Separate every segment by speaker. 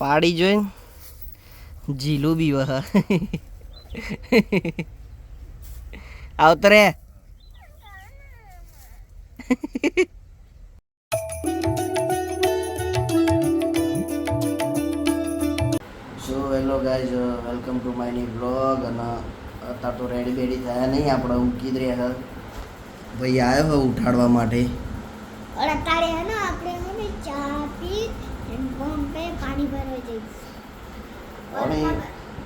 Speaker 1: પાડી જોઈને જીલું બી વહ આવતરે so hello guys welcome to my new blog. અને અત્યારે તો રેડી બેડી થયા નહીં, આપણે ઊંઘી જ રહ્યા. ભાઈ આવ્યો હવે ઉઠાડવા માટે.
Speaker 2: और अतारे है ना આપણે હવે ચા પી એન્ડ પંપે પાણી ભરવા જઈશું.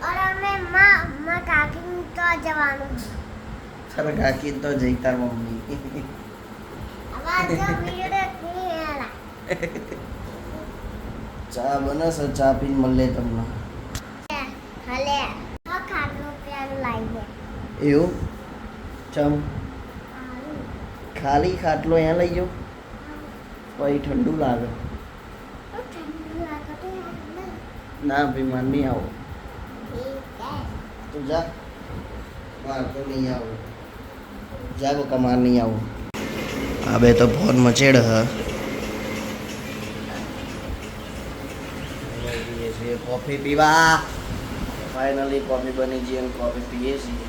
Speaker 2: और અમે માં કાકી તો જવાનું.
Speaker 1: સર કાકી તો જઈ તાર મમ્મી.
Speaker 2: આવાજ વિડિયો ની આલા.
Speaker 1: ચા બનસ, ચા પીને મળે તમને.
Speaker 2: હાલે આ ખાટલો પ્યાર લાઈ
Speaker 1: એવું ચમ ખાલી ખાટલો અહીંયા લઈ જાઓ પછી ઠંડુ લાગે. ના ભાઈ માર નહીં આવો, તું જા. માર તો નહીં આવો, જા બકા માર નહીં આવો. આ બે તો ફોન મચેડ હ. કોફી પીવા ફાઇનલી કોફી બની ગઈ અને કોફી પીએ છીએ.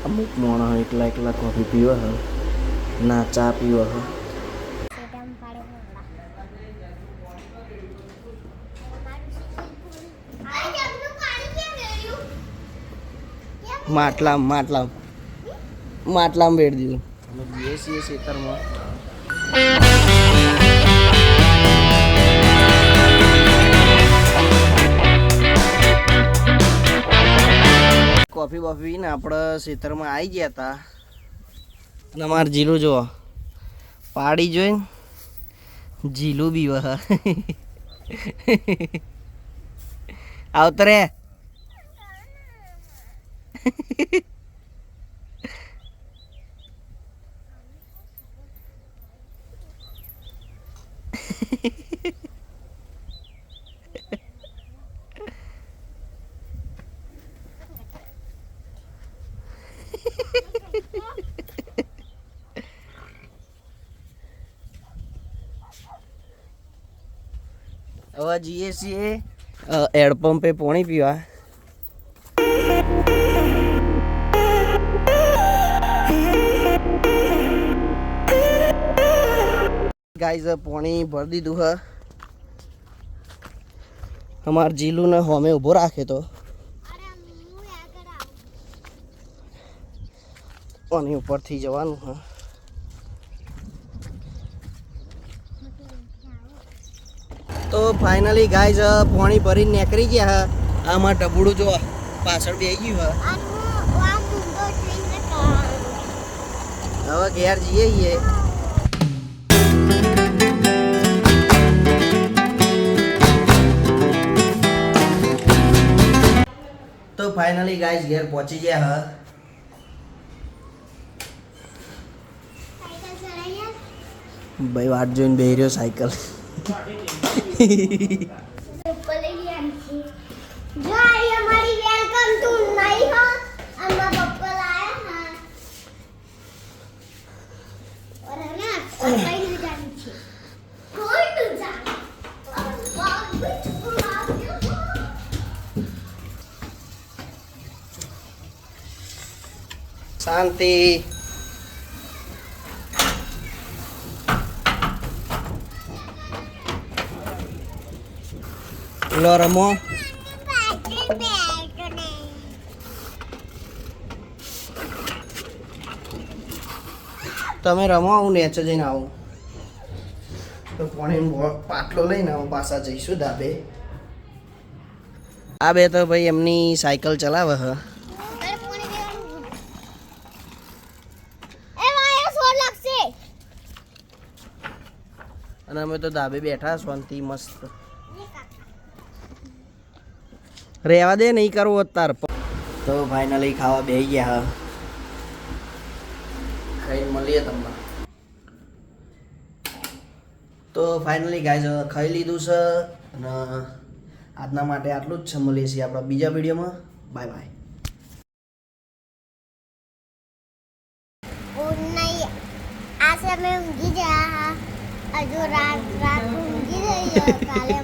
Speaker 1: અમુક માણસ એકલા એકલા કોફી પીવા હ, ના ચા પીવા હ. માટલામાં બેઠ દીધું. અમે જઈએ છીએ ખેતરમાં. કોફી બોફી ને આપણે ખેતરમાં આવી ગયા હતા અને અમારે જીલું જો પાડી જોઈને જીલું બી વહ આવતરે હવે જઈએ છીએ હેડપંપે પાણી પીવા. ગાઈઝ પાણી ભરી દીધું હ. અમાર જીલું ને હોમે ઊભો રાખે તો પાણી ઉપરથી જવાનું હ. તો ફાઇનલી ગાઈઝ પાણી ભરીને નીકળી ગયા હ. આમાં ટબુડું જો પાછળ બેસી ગયું હ. હવે ઘેર જઈએ છીએ. તો ફાઇનલી ગાઈઝ ઘેર પહોંચી ગયા હ. ભાઈ વાટ જોઈને બેહી રહ્યો સાયકલ. શાંતિ. લો રમો. તમે રમો, હું નેચે જઈને આવું. તો પાણી પાટલો લઈને આવું, પાછા જઈશું ધાબે. આ બે તો ભાઈ એમની સાયકલ ચલાવે હ. અને અમે તો ધાબે બેઠા શાંતિ મસ્ત. રહેવા દે, નહીં કરવું અત્યાર. તો ફાઇનલી ખાવા બેસી ગયા હ. ખાઈને મળીએ તમને. તો ફાઇનલી ગાઈઝ ખાઈ લીધું છે અને આજના માટે આટલું જ છે. મળીએ છીએ આપણા બીજા વિડીયોમાં. Bye bye.
Speaker 2: आज से मैं ऊँगी जा हजू रात रात ऊँगी रही है काले